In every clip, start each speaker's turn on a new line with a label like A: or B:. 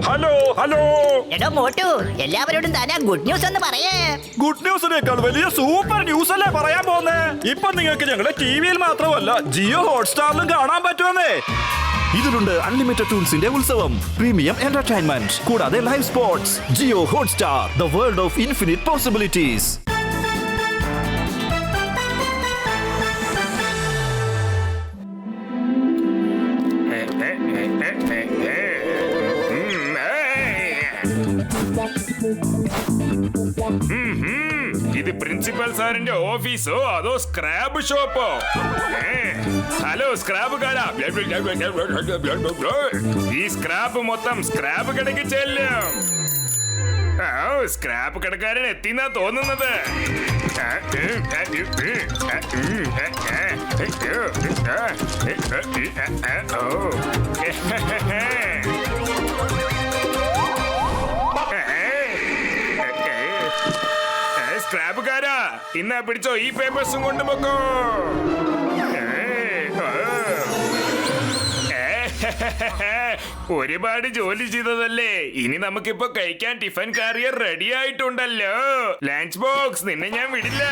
A: Hello hello.
B: എടോ മോട്ടു, എല്ലാവരോടും Thana good news എന്ന് പറയേ.
A: ഗുഡ് ന്യൂസിനേക്കാൾ വലിയ സൂപ്പർ ന്യൂസ് അല്ലേ പറയാൻ പോകുന്നേ. ഇപ്പൊ നിങ്ങൾക്ക് ഞങ്ങളുടെ ടിവിയിൽ മാത്രമല്ല ജിയോ ഹോട്ട്സ്റ്റാറിലും കാണാൻ പറ്റുമെന്നേ. ഇതിലുണ്ട് അൺലിമിറ്റഡ് ടൂൾസിന്റെ ഉത്സവം, പ്രീമിയം എന്റർടൈൻമെന്റ്, കൂടാതെ live sports. Jio Hotstar, the world of infinite possibilities.
C: ഇത് പ്രിൻസിപ്പൽ സാറിന്റെ ഓഫീസോ അതോ സ്ക്രാബ് ഷോപ്പോ? ഹലോ സ്ക്രാബുകാരാ, ഈ സ്ക്രാബ് മൊത്തം സ്ക്രാബ് കടയ്ക്ക് ചെല്ലും. സ്ക്രാബ് കടക്കാരൻ എത്തിന്നാ തോന്നുന്നത്. സ്ക്രാബുകാരാ, ഇന്നാ പിടിച്ചോ, ഈ പേപ്പേഴ്സും കൊണ്ടുപോക്കോ. ഒരുപാട് ജോലി ചെയ്തതല്ലേ, ഇനി നമുക്കിപ്പോ കഴിക്കാൻ ടിഫൻ കാരിയർ റെഡി ആയിട്ടുണ്ടല്ലോ. ലഞ്ച് ബോക്സ് നിന്നെ ഞാൻ വിടില്ല.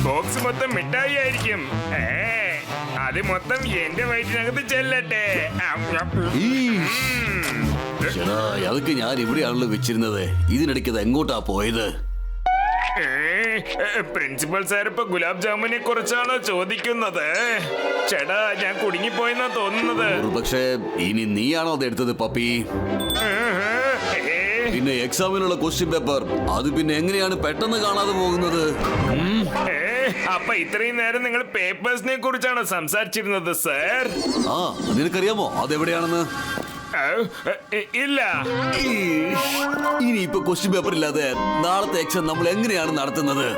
C: ബോക്സ് മൊത്തം മിഠായി ആയിരിക്കും. അത് മൊത്തം എന്റെ വയറ്റിനകത്ത് ചെല്ലട്ടെ.
D: അതൊക്കെ ഞാൻ ഇവിടെയാണല്ലോ വെച്ചിരുന്നത്. ഇതിനിടയ്ക്ക് അത് എങ്ങോട്ടാ പോയത്?
C: പ്രിൻസിപ്പൽ സാർ ഇപ്പൊ ഗുലാബ് ജാമുനെ കുറിച്ചാണോ ചോദിക്കുന്നത്? ചേട്ടാ, ഞാൻ കുടുങ്ങിപ്പോയെന്നാ തോന്നുന്നത്.
D: പക്ഷേ ഇനി നീയാണോ അത് എടുത്തത് പപ്പി? പിന്നെ എക്സാമിനുള്ള ക്വസ്റ്റ്യൻ പേപ്പർ അത് പിന്നെ എങ്ങനെയാണ് പെട്ടെന്ന് കാണാതെ പോകുന്നത്?
C: അപ്പൊ ഇത്രയും നേരം നിങ്ങൾ പേപ്പേഴ്സിനെ കുറിച്ചാണോ സംസാരിച്ചിരുന്നത് സാർ?
D: ആ, നിനക്കറിയാമോ അതെവിടെയാണെന്ന്?
C: ഇല്ല.
D: ഇനി ഇപ്പൊ ക്വസ്റ്റ്യൻ പേപ്പർ ഇല്ലാതെ നാളത്തെ എക്സാം നമ്മൾ എങ്ങനെയാണ് നടത്തുന്നത്?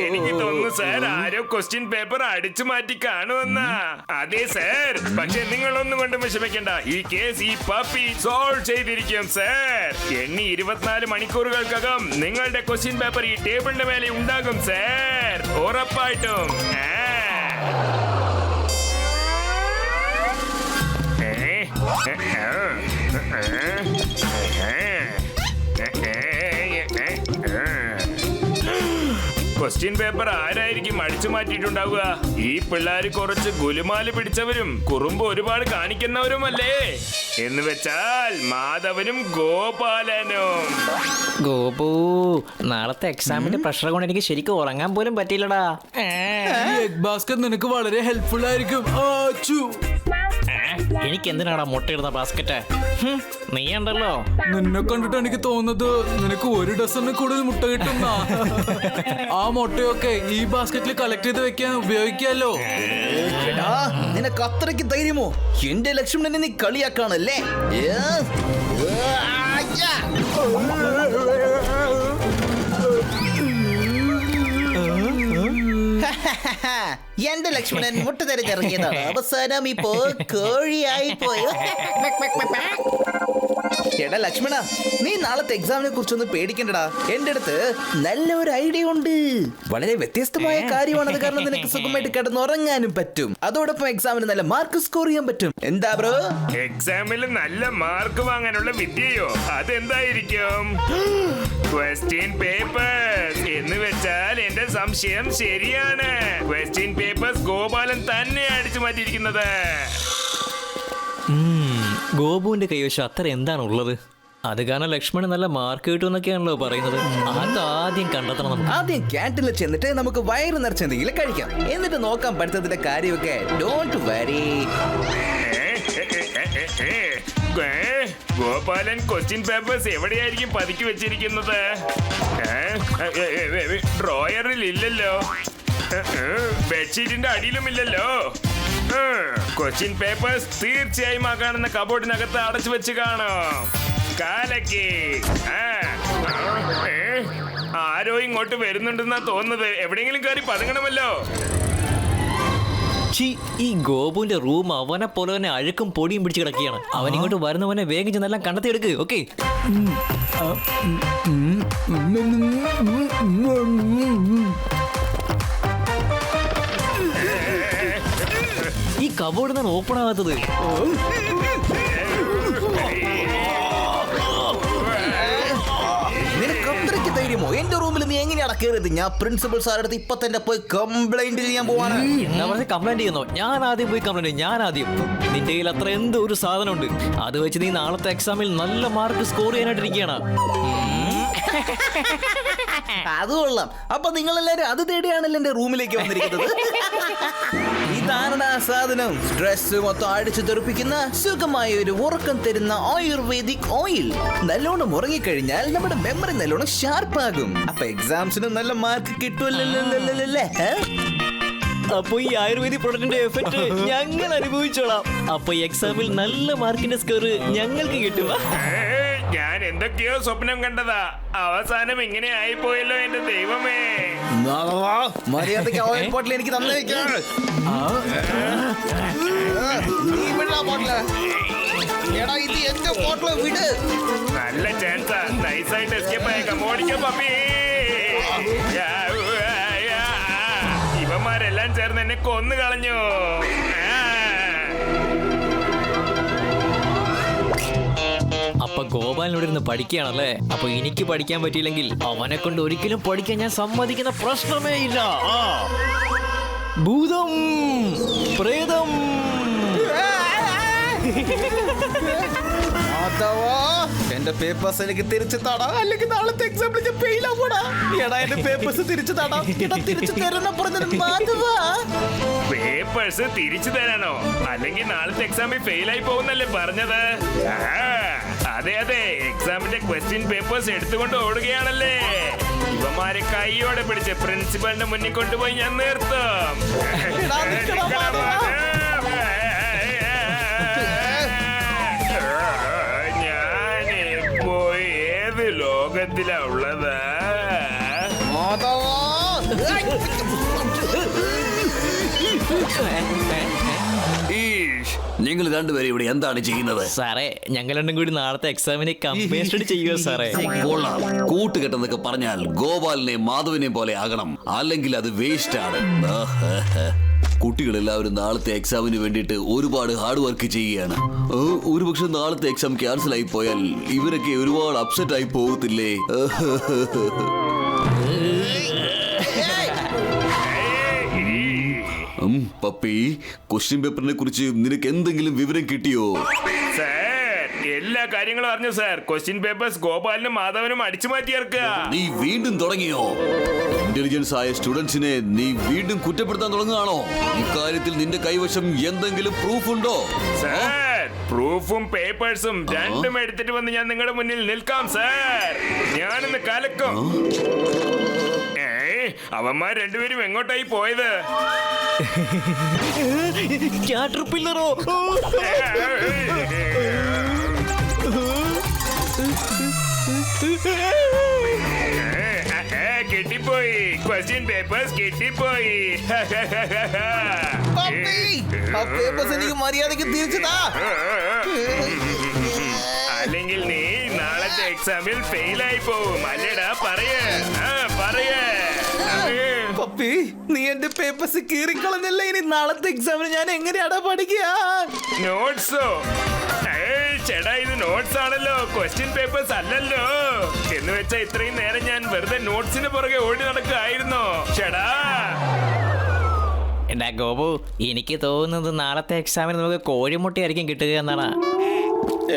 C: എനിക്ക് തോന്നുന്നു സാർ ആരോ ക്വസ്റ്റ്യൻ പേപ്പർ അടിച്ചു മാറ്റി കാണുമെന്നാ. അതെ സാർ, പക്ഷെ നിങ്ങളൊന്നും കൊണ്ട് വിഷമിക്കണ്ട. ഈ കേസ് ഈ പപ്പി സോൾവ് ചെയ്തിരിക്കും സാർ. എണ്ണി 24 മണിക്കൂറുകൾക്കകം നിങ്ങളുടെ ക്വസ്റ്റ്യൻ പേപ്പർ ഈ ടേബിളിന്റെ മേലെ ഉണ്ടാകും സാർ, ഉറപ്പായിട്ടും. ക്വസ്റ്റ്യൻ പേപ്പർ ആരായിരിക്കും അടിച്ചു മാറ്റിയിട്ടുണ്ടാവുക? ഈ പിള്ളേര് കുറച്ച് ഗുലുമാല് പിടിച്ചവരും കുറുമ്പ് ഒരുപാട് കാണിക്കുന്നവരുമല്ലേ? എന്ന് വെച്ചാൽ മാധവനും ഗോപാലനും.
E: ഗോപു, നാളത്തെ എക്സാമിന്റെ പ്രഷർ കൊണ്ട് എനിക്ക് ശരിക്കും ഉറങ്ങാൻ പോലും പറ്റില്ലടാ.
F: എഗ് ബാസ്ക്കറ്റ് നിനക്ക് വളരെ ഹെൽപ്ഫുൾ ആയിരിക്കും.
E: എനിക്ക് എന്തിനാടാ മുട്ടയിടുന്ന ബാസ്ക്കറ്റ്? നീ ഉണ്ടല്ലോ.
F: നിന്നെ കണ്ടിട്ട് എനിക്ക് തോന്നുന്നത് നിനക്ക് 1 ഡസന് കൂടുതൽ മുട്ട കിട്ടുന്ന. ആ മുട്ടയൊക്കെ ഈ ബാസ്ക്കറ്റിൽ കളക്ട് ചെയ്ത് വെക്കാൻ ഉപയോഗിക്കാലോ.
G: നിനക്ക് അത്രയ്ക്ക് ധൈര്യമോ? എന്റെ ലക്ഷ്മണനെ നീ കളിയാക്കാണല്ലേ? എന്റെ ലക്ഷ്മണൻ മുട്ട തിരഞ്ഞിറങ്ങിയതാണ്. അവസാനം ഇപ്പോ കോഴിയായി പോയോ? എടാ ലക്ഷ്മണ, നീ നാളത്തെ എക്സാമിനെ കുറിച്ചൊന്നും പേടിക്കണ്ടടാ. എന്റെ അടുത്ത് നല്ല ഒരു ഐഡിയ ഉണ്ട്. വളരെ വ്യത്യസ്തമായ കാര്യമാണത്. കാരണം നിനക്ക് സുഖമായിട്ട് കിടന്നുറങ്ങാനും പറ്റും, അതോടൊപ്പം എക്സാമിന് നല്ല മാർക്ക് സ്കോർ ചെയ്യാൻ പറ്റും. എന്താ ബ്രോ?
C: എക്സാമിൽ നല്ല മാർക്ക് വാങ്ങാനുള്ള വിദ്യയോ? അതെന്തായിരിക്കും? ക്വസ്റ്റ്യൻ പേപ്പേഴ്സ് എന്ന് വെച്ചാൽ എന്റെ സംശയം ശരിയാണ്. ക്വസ്റ്റ്യൻ പേപ്പേഴ്സ് ഗോപാലൻ തന്നെ അടിച്ചു മാറ്റിയിരിക്കുന്നത്.
E: ഗോപുവിന്റെ കൈവശം അത്ര എന്താണ് ഉള്ളത്? അത് കാരണം ലക്ഷ്മണൻ നല്ല മാർക്ക് കിട്ടുമെന്നൊക്കെയാണല്ലോ പറയുന്നത്. അതാദ്യം കണ്ടെത്തണം നമുക്ക്.
G: ആദ്യം ക്യാൻറ്റീനിൽ ചെന്നിട്ട് നമുക്ക് വയറ് നിറച്ച് എന്തെങ്കിലും കഴിക്കാം, എന്നിട്ട് നോക്കാൻ പറ്റുന്നതിന്റെ കാര്യമൊക്കെ. ഡോണ്ട് വരി.
C: ഗോപാലൻ ക്വസ്റ്റ്യൻ പേപ്പേഴ്സ് എവിടെയായിരിക്കും പതുക്കി വെച്ചിരിക്കുന്നത്? ഡ്രോയറിൽ ഇല്ലല്ലോ, ബെഡ്ഷീറ്റിന്റെ അടിയിലും ഇല്ലല്ലോ. ക്വസ്റ്റ്യൻ പേപ്പേഴ്സ് തീർച്ചയായും ആ കാണുന്ന കബോർഡിനകത്ത് അടച്ചു വെച്ച് കാണും. കാലക്ക് ആരോ ഇങ്ങോട്ട് വരുന്നുണ്ടെന്നാ തോന്നുന്നത്. എവിടെയെങ്കിലും കയറി പതുങ്ങണമല്ലോ.
E: ഈ ഗോപുവിന്റെ റൂം അവനെ പോലെ തന്നെ അഴുക്കും പൊടിയും പിടിച്ച് കിടക്കുകയാണ്. അവൻ ഇങ്ങോട്ട് വരുന്നവനെ വേഗം ചെന്നെല്ലാം കണ്ടെത്തി എടുക്ക്. ഓക്കെ, ഈ കബോർഡ് ഓപ്പൺ ആകാത്തത്?
G: മറക്കരുത്. ഞാൻ പ്രിൻസിപ്പൽ സാറിന്റെ അടുത്ത് ഇപ്പൊ തന്നെ പോയി കംപ്ലൈന്റ് ചെയ്യാൻ പോവാണ്.
E: എന്താ പറഞ്ഞ കംപ്ലൈന്റ് ചെയ്യുന്നോ? ഞാൻ ആദ്യം പോയി കംപ്ലൈന്റ് ചെയ്യും. ഞാൻ ആദ്യം. നിന്റെ കയ്യിൽ അത്ര എന്തോ ഒരു സാധനം ഉണ്ട്. അത് വെച്ച് നീ നാളത്തെ എക്സാമിൽ നല്ല മാർക്ക് സ്കോർ ചെയ്യാനായിട്ടിരിക്കുകയാണ്.
G: അത് കൊള്ളാം. അപ്പൊ നിങ്ങളെല്ലാരും അത് തേടിയാണല്ലോ എന്റെ റൂമിലേക്ക് വന്നിരിക്കുന്നത്. ഇതാണ് ആ സാധനം. സ്ട്രെസ് മൊത്തം അടിച്ചു തെറിപ്പിക്കുന്ന സുഖമായ ഒരു ഉറക്കം തരുന്ന ആയുർവേദിക് ഓയിൽ. നല്ലോണം ഉറങ്ങിക്കഴിഞ്ഞാൽ നമ്മുടെ മെമ്മറി നല്ലോണം ഷാർപ്പാകും. അപ്പൊ എക്സാംസിന് നല്ല മാർക്ക് കിട്ടുമല്ലേ?
E: അപ്പൊ ഈ ആയുർവേദിക് പ്രൊഡക്റ്റിന്റെ എഫക്ട് ഞങ്ങൾ അനുഭവിച്ചോളാം. അപ്പൊ ഈ എക്സാമിൽ നല്ല മാർക്കിന്റെ സ്കോർ ഞങ്ങൾക്ക് കിട്ടുക.
C: ഞാൻ എന്തൊക്കെയോ സ്വപ്നം കണ്ടതാ, അവസാനം ഇങ്ങനെ ആയിപ്പോയല്ലോ എന്റെ ദൈവമേ.
G: മര്യാദയ്ക്ക് ഓയിൽ ബോട്ടിൽ എനിക്ക് തന്നേക്കാം. എടാ ഇത് എന്റെ ബോട്ടിൽ വിട്.
C: നല്ല ചാൻസാ, നൈസായിട്ട് എസ്കേപ്പ് ആയേക്കാം. ഓടിക്കാം പപ്പി. ഇവന്മാരെല്ലാം ചേർന്ന് എന്നെ കൊന്നു കളഞ്ഞു.
E: അപ്പൊ ഗോപാലിനോട് ഇരുന്ന് പഠിക്കുകയാണല്ലേ? അപ്പൊ എനിക്ക് പഠിക്കാൻ പറ്റിയില്ലെങ്കിൽ അവനെ കൊണ്ട് ഒരിക്കലും പഠിക്കാൻ ഞാൻ സമ്മതിക്കുന്ന പ്രശ്നമേ ഇല്ല. ഭൂതം, പ്രേതം.
G: എന്റെ പേപ്പേഴ്സ് എനിക്ക് തിരിച്ചു തടാ, അല്ലെങ്കിൽ നാളത്തെ എക്സാമ്പിൾ ഞാൻ ഫെയിൽ ആവൂടാ. എടാ എന്റെ പേപ്പേഴ്സ് തിരിച്ചു തടാ. തിരിച്ചു തരണം പറഞ്ഞത് മാധവാ.
C: പേപ്പേഴ്സ് തിരിച്ചു തരാനോ? അല്ലെങ്കിൽ നാളത്തെ എക്സാമിൽ ഫെയിൽ ആയി പോകുന്നല്ലേ പറഞ്ഞത്? അതെ അതെ, എക്സാമിന്റെ ക്വസ്റ്റ്യൻ പേപ്പേഴ്സ് എടുത്തുകൊണ്ട് ഓടുകയാണല്ലേ. ഇവന്മാരെ കൈയോടെ പിടിച്ച് പ്രിൻസിപ്പലിന്റെ മുന്നിൽ കൊണ്ടുപോയി ഞാൻ നിർത്തും. ഞാനിപ്പോ ഏത് ലോകത്തിലാ ഉള്ളത്?
D: നിങ്ങൾ രണ്ടുപേരും ഇവിടെ എന്താണ് ചെയ്യുന്നത്?
E: സാറേ, ഞങ്ങൾ രണ്ടും കൂടി നാളത്തെ എക്സാമിനെ കമ്പയർ ചെയ്യുക സാറേ.
D: കൊള്ളാം. കൂട്ടുകെട്ടെന്നൊക്കെ പറഞ്ഞാൽ ഗോപാലിനെയും മാധവിനെയും പോലെ ആകണം, അല്ലെങ്കിൽ അത് വേസ്റ്റ് ആണ്. കുട്ടികളെല്ലാവരും നാളത്തെ എക്സാമിന് വേണ്ടിയിട്ട് ഒരുപാട് ഹാർഡ് വർക്ക് ചെയ്യുകയാണ്. ഒരുപക്ഷെ നാളത്തെ എക്സാം ക്യാൻസൽ ആയി പോയാൽ ഇവരൊക്കെ ഒരുപാട് അപ്സെറ്റ് ആയി പോകത്തില്ലേ? പപ്പി, ക്വസ്റ്റ്യൻ പേപ്പറിനെ കുറിച്ച് നിനക്ക് എന്തെങ്കിലും വിവരം കിട്ടിയോ?
C: സാർ, എല്ലാ കാര്യങ്ങളും അറിഞ്ഞു സാർ. ക്വസ്റ്റ്യൻ പേപ്പേഴ്സ് ഗോപാലിനും മാധവനും അടിച്ചു മാറ്റിയേർക്കുക.
D: നീ വീണ്ടും തുടങ്ങിയോ? ഇന്റലിജൻസ് ആയ സ്റ്റുഡൻസിനെ നീ വീണ്ടും കുറ്റപ്പെടുത്താൻ തുടങ്ങുകയാണോ? ഇക്കാര്യത്തിൽ നിന്റെ കൈവശം എന്തെങ്കിലും പ്രൂഫ് ഉണ്ടോ?
C: സാർ, പ്രൂഫും പേപ്പേഴ്സും രണ്ടും എടുത്തിട്ട് വന്ന് ഞാൻ നിങ്ങളുടെ മുന്നിൽ നിൽക്കാം സാർ. ഞാനിന്ന് കലക്കും. അവന്മാർ രണ്ടുപേരും എങ്ങോട്ടായി പോയത്?
E: ക്യാറ്റർപില്ലറോ?
C: കിട്ടിപ്പോയി. ക്വസ്റ്റ്യൻ പേപ്പേഴ്സ് കിട്ടിപ്പോയി.
G: പേപ്പേഴ്സ് എനിക്ക് മര്യാദയ്ക്ക് തിരിച്ചതാ.
C: അല്ലെങ്കിൽ നീ നാളത്തെ എക്സാമിൽ ഫെയിൽ ആയി പോവും. അല്ലേടാ? പറയേ പറയേ.
G: പപ്പി, നീ എന്റെ പേപ്പേഴ്സ് കീറിക്കളഞ്ഞല്ലേ. ഇനി നാളത്തെ എക്സാമിന് ഞാൻ എങ്ങനെയാടാ പഠിക്കുക?
C: നോട്ട്സോ? ചേട്ടാ, ഇത് നോട്ട്സ് ആണല്ലോ, ക്വസ്റ്റ്യൻ പേപ്പേഴ്സ് അല്ലല്ലോ. എന്ന് വെച്ചാ ഇത്രയും നേരം ഞാൻ വെറുതെ നോട്ട്സിന് പുറകെ ഓടി നടക്കുകയായിരുന്നോ ചേട്ടാ?
E: എന്താ ഗോപു, എനിക്ക് തോന്നുന്നത് നാളത്തെ എക്സാമിന് നമുക്ക് കോഴിമുട്ടയായിരിക്കും കിട്ടുക എന്നാണ്.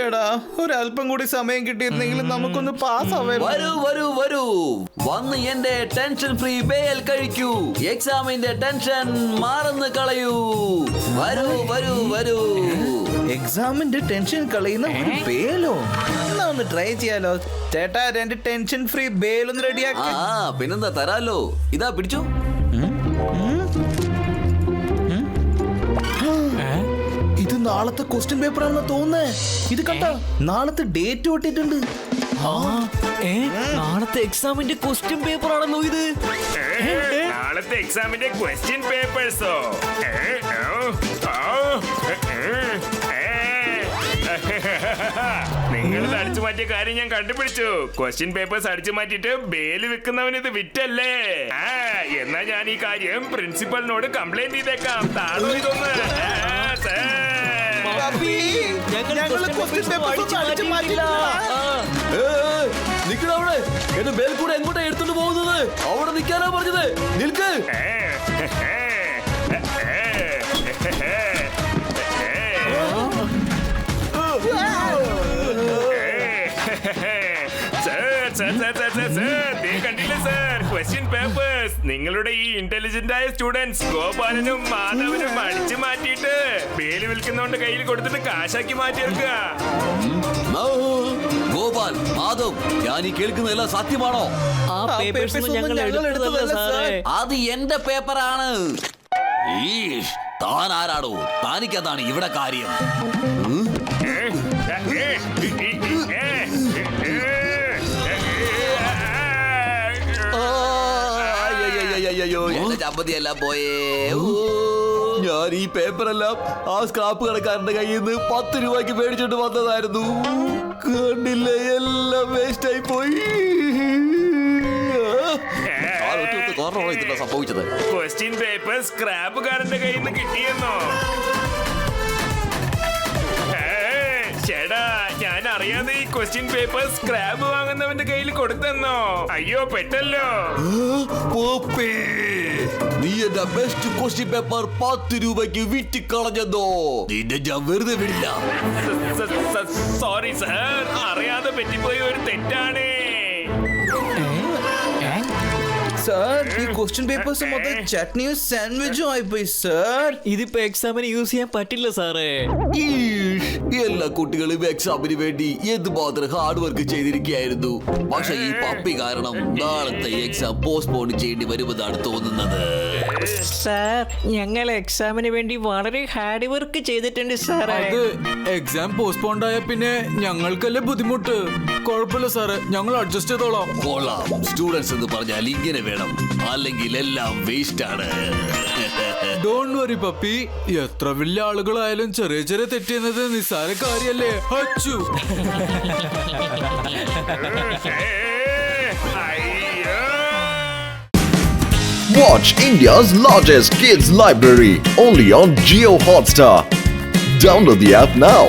G: എടാ, ഒരല്പം കൂടി സമയം കിട്ടിയിരുന്നെങ്കിൽ നമുക്കൊന്ന് പാസ് ആവായിരുന്നു.
D: വരൂ വരൂ വരൂ, വന്ന് എന്റെ ടെൻഷൻ ഫ്രീ ബേൽ കഴിക്കൂ. എക്സാമിന്റെ ടെൻഷൻ മാറുന്നു കളയൂ. വരൂ വരൂ വരൂ.
G: എക്സാമിന്റെ ടെൻഷൻ കളയുന്ന ഒരു ബേലോ? എന്നാ ഒന്ന് ട്രൈ ചെയ്യാലോ. ചേട്ടാ, 2 ടെൻഷൻ ഫ്രീ ബേലൊന്ന് റെഡിയാക്കി.
D: പിന്നെന്താ, തരാലോ. ഇതാ പിടിച്ചു.
G: ഇത് നാളത്തെ ക്വസ്റ്റ്യൻ പേപ്പർ ആണെന്ന് തോന്നുന്നേ. ഇത് കണ്ട, നാളത്തെ ഡേറ്റ് ഒട്ടിട്ടുണ്ട്.
E: നാളത്തെ എക്സാമിന്റെ ക്വസ്റ്റ്യൻ പേപ്പർ ആണല്ലോ ഇത്.
C: നാളത്തെ എക്സാമിന്റെ ക്വസ്റ്റ്യൻ പേപ്പേഴ്സോ? നിങ്ങൾ അടിച്ചു മാറ്റിയ കാര്യം ഞാൻ കണ്ടുപിടിച്ചു. ക്വസ്റ്റ്യൻ പേപ്പേഴ്സ് അടിച്ചു മാറ്റിട്ട് ബേല് വെക്കുന്നവൻ ഇത് വിറ്റല്ലേ? എന്നാ ഞാൻ ഈ കാര്യം പ്രിൻസിപ്പലിനോട് കംപ്ലൈന്റ് ചെയ്തേക്കാം. താഴെ ഇതൊന്ന്.
G: ഞങ്ങൾ ക്വസ്റ്റ്യൻ പേപ്പർ അടിച്ചു മാറ്റില്ല.
D: നിൽക്കണ അവിടെ. എന്റെ മേൽക്കൂടെ എങ്ങോട്ടാ എടുത്തോണ്ട് പോകുന്നത്? അവിടെ നിൽക്കാനാ പറഞ്ഞത്. നിൽക്ക്.
C: കണ്ടില്ലേ സർ, ക്വസ്റ്റ്യൻ പേപ്പേഴ്സ് നിങ്ങളുടെ ഈ ഇന്റലിജന്റ് ആയ സ്റ്റുഡൻസ് ഗോപാലനും മാധവനും അടിച്ചു മാറ്റിയിട്ട് പേര് വിൽക്കുന്നോണ്ട് കയ്യിൽ കൊടുത്തിട്ട് കാശാക്കി മാറ്റിയെടുക്കുക.
D: ഗോപാൽ, മാധവ്, ഞാൻ ഈ കേൾക്കുന്നതെല്ലാം സത്യമാണോ?
E: ആ പേപ്പേഴ്സ് ഒന്നും ഞങ്ങൾ എടുത്തതല്ല സാറേ.
D: അത് എന്റെ പേപ്പറാണ്. ഈഷ്, താൻ ആരാടോ? താനിക്കതാണ് ഇവിടെ കാര്യം. അയ്യോ, എന്റെ ചമ്മതിയെല്ലാം പോയേ. ഞാൻ ഈ പേപ്പറെല്ലാം ആ സ്ക്രാപ്പ് കടക്കാരന്റെ കയ്യിൽ നിന്ന് 10 രൂപയ്ക്ക് മേടിച്ചോണ്ട് വന്നതായിരുന്നു. കണ്ടില്ലേ, എല്ലാം വേസ്റ്റ് ആയി പോയി. സംഭവിച്ചത്.
C: ക്വസ്റ്റ്യൻ പേപ്പർ സ്ക്രാപ്പുകാരന്റെ കയ്യിൽ നിന്ന് കിട്ടിയെന്നോ? ചേടാ, ഞാൻ അറിയാതെ ഈ ക്വസ്റ്റ്യൻ പേപ്പർ സ്ക്രാപ്പ് വാങ്ങുന്നവന്റെ കയ്യിൽ കൊടുത്തെന്നോ? അയ്യോ, പെട്ടല്ലോ.
D: നീ എന്റെ ബെസ്റ്റ് ക്വസ്റ്റ്യൻ പേപ്പർ 10 രൂപയ്ക്ക് വിറ്റ് കളഞ്ഞതോ? നിന്നെ ഞാൻ വെറുതെ വിടില്ല.
C: സോറി സർ, അറിയാതെ പറ്റിപ്പോയ ഒരു തെറ്റാണ്.
G: സാർ, ഈ ക്വസ്റ്റ്യൻ പേപ്പേഴ്സ് മൊത്തം ചട്നിയും സാൻഡ്വിച്ചും ആയിപ്പോയി സാർ.
E: ഇതിപ്പോ എക്സാമിന് യൂസ് ചെയ്യാൻ പറ്റില്ല സാറേ.
D: എല്ലാ കുട്ടികളും എക്സാമിന് വേണ്ടി എന്തുമാത്രം ഹാർഡ് വർക്ക് ചെയ്തിരിക്കുകയായിരുന്നു. പക്ഷെ ഈ പപ്പി കാരണം നാളത്തെ എക്സാം പോസ്റ്റ്പോൺ ചെയ്യേണ്ടി വരുമെന്നാണ് തോന്നുന്നത്.
E: സാർ, ഞങ്ങൾ എക്സാമിന് വേണ്ടി വളരെ ഹാർഡ് വർക്ക് ചെയ്തിട്ടുണ്ട് സാറേ.
F: അത് എക്സാം പോസ്റ്റ്പോണ്ട് ആയ പിന്നെ ഞങ്ങൾക്കല്ലേ ബുദ്ധിമുട്ട്. കുഴപ്പമില്ല സാറേ, ഞങ്ങൾ അഡ്ജസ്റ്റ് ചെയ്തോളാം.
D: കൊള്ളാം. സ്റ്റുഡൻസ് എന്ന് പറഞ്ഞാൽ ഇങ്ങനെ വേണം, അല്ലെങ്കിൽ എല്ലാം വേസ്റ്റ് ആണ്.
F: ഡോണ്ട് വറി പപ്പി, എത്ര വലിയ ആളുകളായാലും ചെറിയ ചെറിയ തെറ്റിയെന്നത് നിസ്സാര കാര്യല്ലേ. അച്ചു,
C: അയ്യോ.
H: Watch India's largest kids library only on Jio Hotstar. Download the app now.